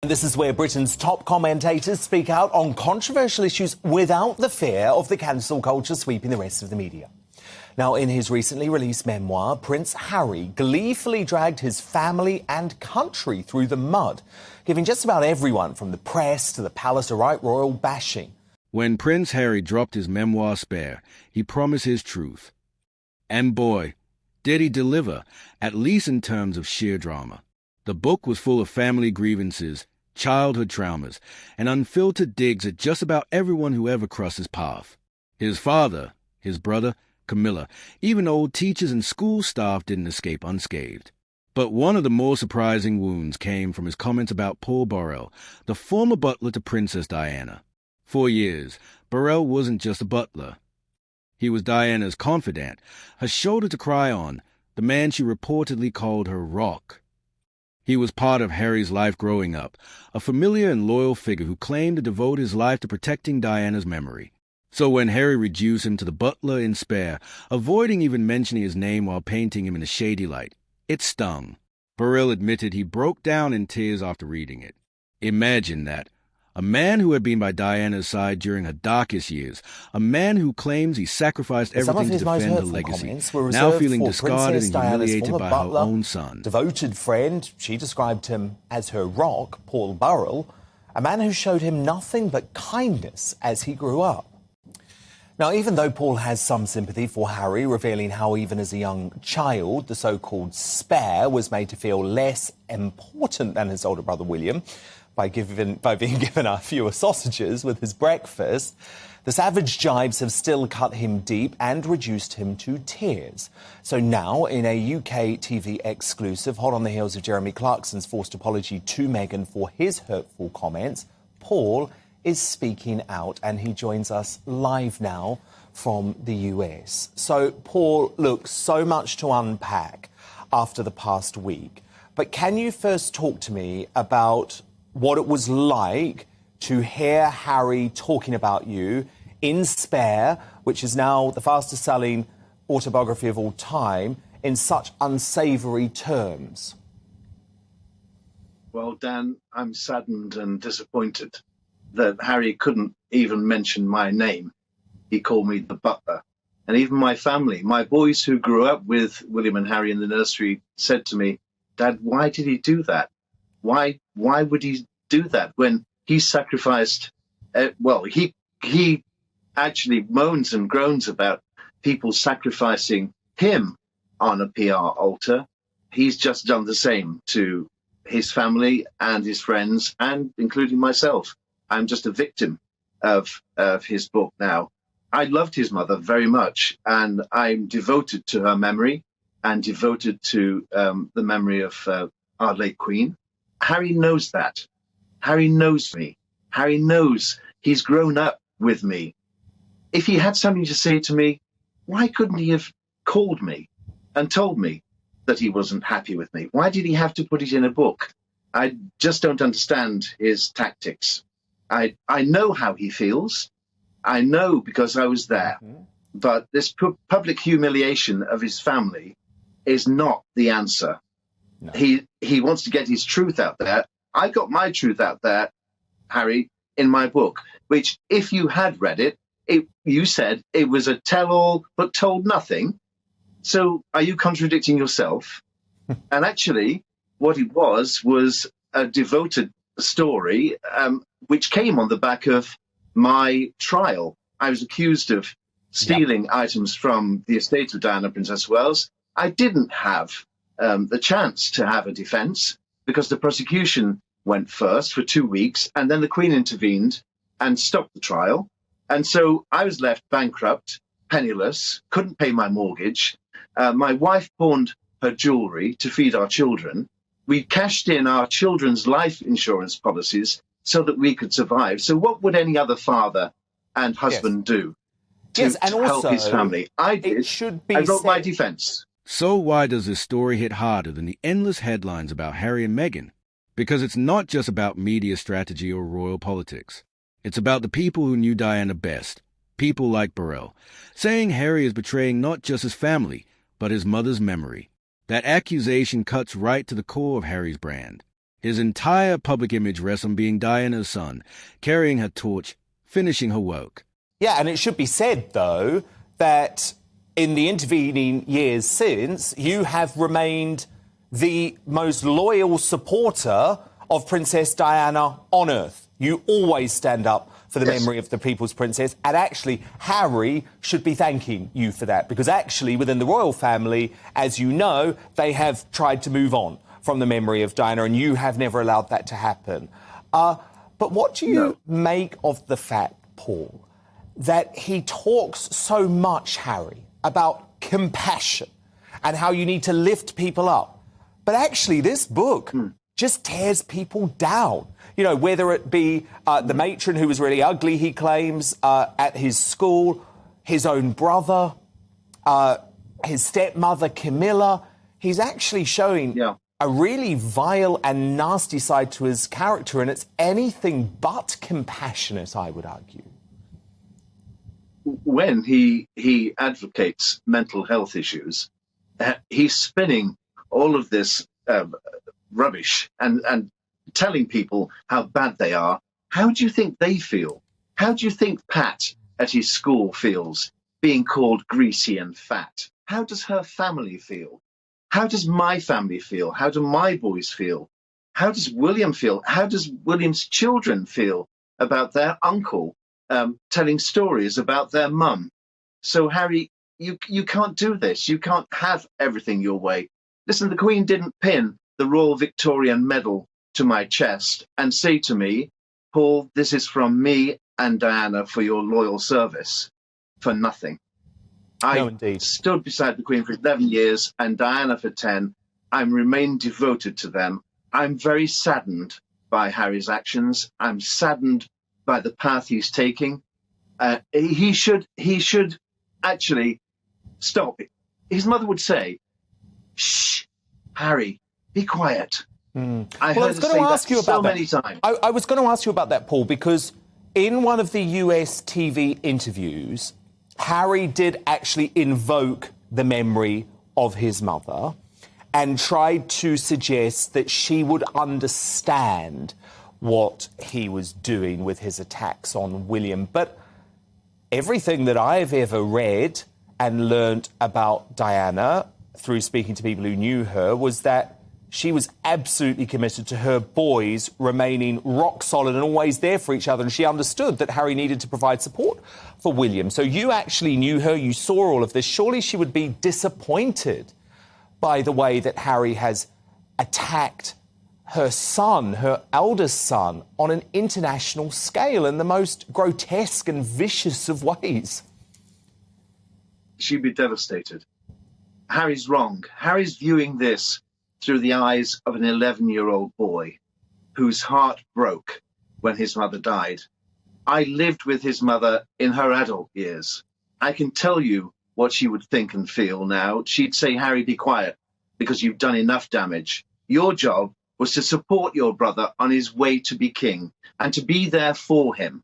This is where Britain's top commentators speak out on controversial issues without the fear of the cancel culture sweeping the rest of the media. Now, in his recently released memoir, Prince Harry gleefully dragged his family and country through the mud, giving just about everyone from the press to the palace a right royal bashing. When Prince Harry dropped his memoir Spare, he promised his truth. And boy, did he deliver, at least in terms of sheer drama. The book was full of family grievances, childhood traumas, and unfiltered digs at just about everyone who ever crossed his path. His father, his brother, Camilla, even old teachers and school staff didn't escape unscathed. But one of the more surprising wounds came from his comments about Paul Burrell, the former butler to Princess Diana. For years, Burrell wasn't just a butler. He was Diana's confidant, her shoulder to cry on, the man she reportedly called her rock. He was part of Harry's life growing up, a familiar and loyal figure who claimed to devote his life to protecting Diana's memory. So when Harry reduced him to the butler in Spare, avoiding even mentioning his name while painting him in a shady light, it stung. Burrell admitted he broke down in tears after reading it. Imagine that. A man who had been by Diana's side during her darkest years, a man who claims he sacrificed everything to defend her legacy, now feeling discarded and humiliated by her own son. Devoted friend, she described him as her rock, Paul Burrell, a man who showed him nothing but kindness as he grew up. Now, even though Paul has some sympathy for Harry, revealing how even as a young child, the so-called spare was made to feel less important than his older brother William, by being given a fewer sausages with his breakfast, the savage jibes have still cut him deep and reduced him to tears. So now, in a UK TV exclusive, hot on the heels of Jeremy Clarkson's forced apology to Meghan for his hurtful comments, Paul is speaking out, and he joins us live now from the US. So, Paul, look, so much to unpack after the past week, but can you first talk to me about what it was like to hear Harry talking about you in Spare, which is now the fastest-selling autobiography of all time, in such unsavoury terms? Well, Dan, I'm saddened and disappointed that Harry couldn't even mention my name. He called me the butler. And even my family, my boys who grew up with William and Harry in the nursery, said to me, "Dad, why did he do that? Why would he do that when he sacrificed?" He actually moans and groans about people sacrificing him on a PR altar. He's just done the same to his family and his friends, and including myself. I'm just a victim of his book now. I loved his mother very much, and I'm devoted to her memory and devoted to the memory of our late Queen. Harry knows that. Harry knows me. Harry knows he's grown up with me. If he had something to say to me, why couldn't he have called me and told me that he wasn't happy with me? Why did he have to put it in a book? I just don't understand his tactics. I know how he feels. I know because I was there. But this public humiliation of his family is not the answer. No. He wants to get his truth out there. I got my truth out there, Harry, in my book, which, if you had read it, you said it was a tell-all but told nothing. So are you contradicting yourself? And actually, what it was a devoted story, which came on the back of my trial. I was accused of stealing items from the estate of Diana, Princess of Wales. I didn't have the chance to have a defence because the prosecution went first for 2 weeks, and then the Queen intervened and stopped the trial. And so I was left bankrupt, penniless, couldn't pay my mortgage. My wife pawned her jewellery to feed our children. We cashed in our children's life insurance policies so that we could survive. So what would any other father and husband do to help his family? I did. I wrote my defence. So why does this story hit harder than the endless headlines about Harry and Meghan? Because it's not just about media strategy or royal politics. It's about the people who knew Diana best, people like Burrell, saying Harry is betraying not just his family, but his mother's memory. That accusation cuts right to the core of Harry's brand. His entire public image rests on being Diana's son, carrying her torch, finishing her work. Yeah, and it should be said, though, that in the intervening years since, you have remained the most loyal supporter of Princess Diana on earth. You always stand up for the memory of the people's princess, and actually Harry should be thanking you for that, because actually within the royal family, as you know, they have tried to move on from the memory of Diana, and you have never allowed that to happen. But what do you make of the fact, Paul, that he talks so much, Harry, about compassion and how you need to lift people up, but actually this book just tears people down? You know, whether it be the matron who was really ugly, he claims, at his school, his own brother, his stepmother, Camilla. He's actually showing a really vile and nasty side to his character, and it's anything but compassionate, I would argue. When he advocates mental health issues, he's spinning all of this rubbish and telling people how bad they are. How do you think they feel? How do you think Pat at his school feels, being called greasy and fat? How does her family feel? How does my family feel? How do my boys feel? How does William feel? How does William's children feel about their uncle telling stories about their mum? So, Harry, you can't do this. You can't have everything your way. Listen, the Queen didn't pin the Royal Victorian Medal to my chest and say to me, Paul, this is from me and Diana for your loyal service, for nothing. I stood beside the Queen for 11 years and Diana for 10. I'm remained devoted to them. I'm very saddened by Harry's actions. I'm saddened by the path he's taking. He should actually stop. His mother would say, shh, Harry, be quiet. I was going to ask you about that many times. I was going to ask you about that, Paul, because in one of the US TV interviews, Harry did actually invoke the memory of his mother and tried to suggest that she would understand what he was doing with his attacks on William. But everything that I've ever read and learnt about Diana through speaking to people who knew her was that she was absolutely committed to her boys remaining rock solid and always there for each other. And she understood that Harry needed to provide support for William. So you actually knew her, you saw all of this. Surely she would be disappointed by the way that Harry has attacked her son, her eldest son, on an international scale in the most grotesque and vicious of ways. She'd be devastated. Harry's wrong. Harry's viewing this through the eyes of an 11-year-old boy whose heart broke when his mother died. I lived with his mother in her adult years. I can tell you what she would think and feel now. She'd say, Harry, be quiet, because you've done enough damage. Your job was to support your brother on his way to be king and to be there for him.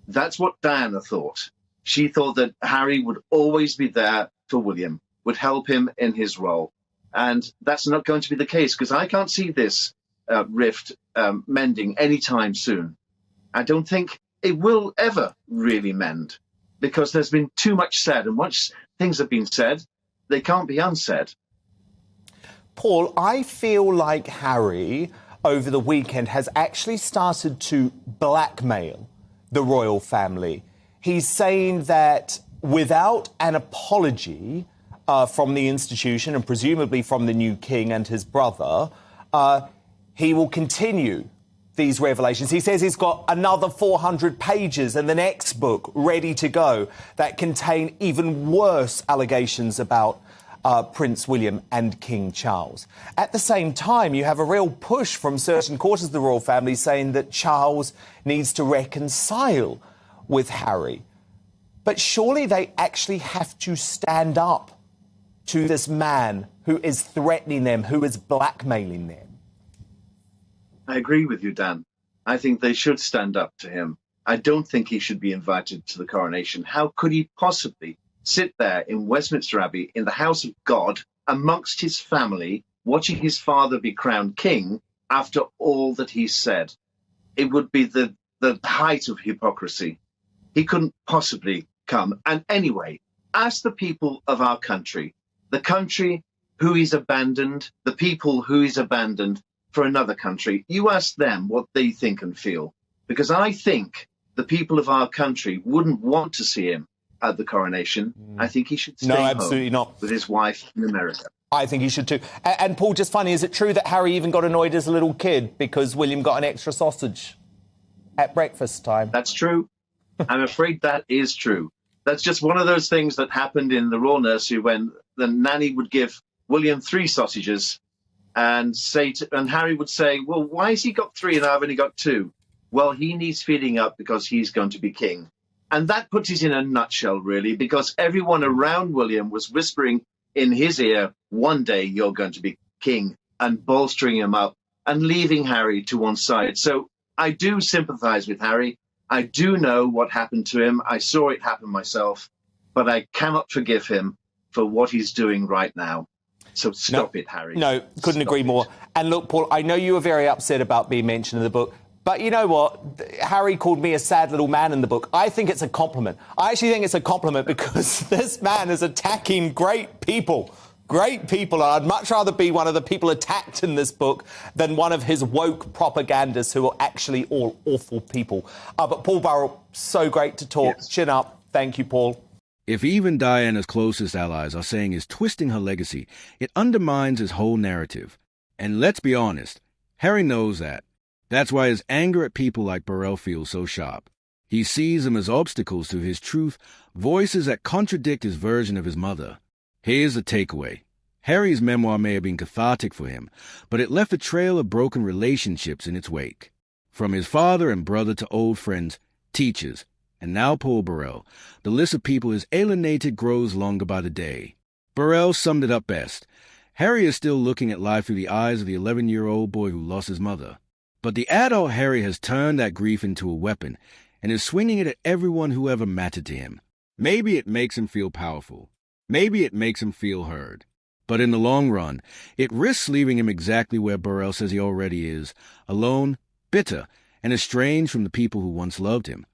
That's what Diana thought. She thought that Harry would always be there for William, would help him in his role. And that's not going to be the case, because I can't see this rift mending anytime soon. I don't think it will ever really mend, because there's been too much said, and once things have been said, they can't be unsaid. Paul, I feel like Harry, over the weekend, has actually started to blackmail the royal family. He's saying that without an apology from the institution and presumably from the new king and his brother, he will continue these revelations. He says he's got another 400 pages in the next book ready to go that contain even worse allegations about Prince William and King Charles. At the same time, you have a real push from certain quarters of the royal family saying that Charles needs to reconcile with Harry. But surely they actually have to stand up to this man who is threatening them, who is blackmailing them. I agree with you, Dan. I think they should stand up to him. I don't think he should be invited to the coronation. How could he possibly sit there in Westminster Abbey in the house of God amongst his family, watching his father be crowned king? after all that he said. It would be the height of hypocrisy. He couldn't possibly come. And anyway, ask the people of our country, the country who he's abandoned, the people who he's abandoned for another country. You ask them what they think and feel. Because I think the people of our country wouldn't want to see him at the coronation. I think he should stay absolutely home not. with his wife in America. I think he should too. And Paul, just funny, is it true that Harry even got annoyed as a little kid because William got an extra sausage at breakfast time? That's true. I'm afraid that is true. That's just one of those things that happened in the royal nursery when the nanny would give William 3 sausages and Harry would say, well, why has he got 3 and I've only got 2? Well, he needs feeding up because he's going to be king. And that puts it in a nutshell, really, because everyone around William was whispering in his ear, one day you're going to be king, and bolstering him up and leaving Harry to one side. So I do sympathize with Harry. I do know what happened to him. I saw it happen myself, but I cannot forgive him for what he's doing right now. So stop it, Harry. No, couldn't agree more. And look, Paul, I know you were very upset about being mentioned in the book, but you know what? Harry called me a sad little man in the book. I think it's a compliment. I actually think it's a compliment because this man is attacking great people. Great people. And I'd much rather be one of the people attacked in this book than one of his woke propagandists who are actually all awful people. But Paul Burrell, so great to talk. Yes. Chin up. Thank you, Paul. If even Diana's closest allies are saying he's twisting her legacy, it undermines his whole narrative. And let's be honest, Harry knows that. That's why his anger at people like Burrell feels so sharp. He sees them as obstacles to his truth, voices that contradict his version of his mother. Here's the takeaway. Harry's memoir may have been cathartic for him, but it left a trail of broken relationships in its wake. From his father and brother to old friends, teachers, and now Paul Burrell, the list of people his alienated grows longer by the day. Burrell summed it up best. Harry is still looking at life through the eyes of the 11-year-old boy who lost his mother. But the adult Harry has turned that grief into a weapon and is swinging it at everyone who ever mattered to him. Maybe it makes him feel powerful. Maybe it makes him feel heard. But in the long run, it risks leaving him exactly where Burrell says he already is, alone, bitter, and estranged from the people who once loved him.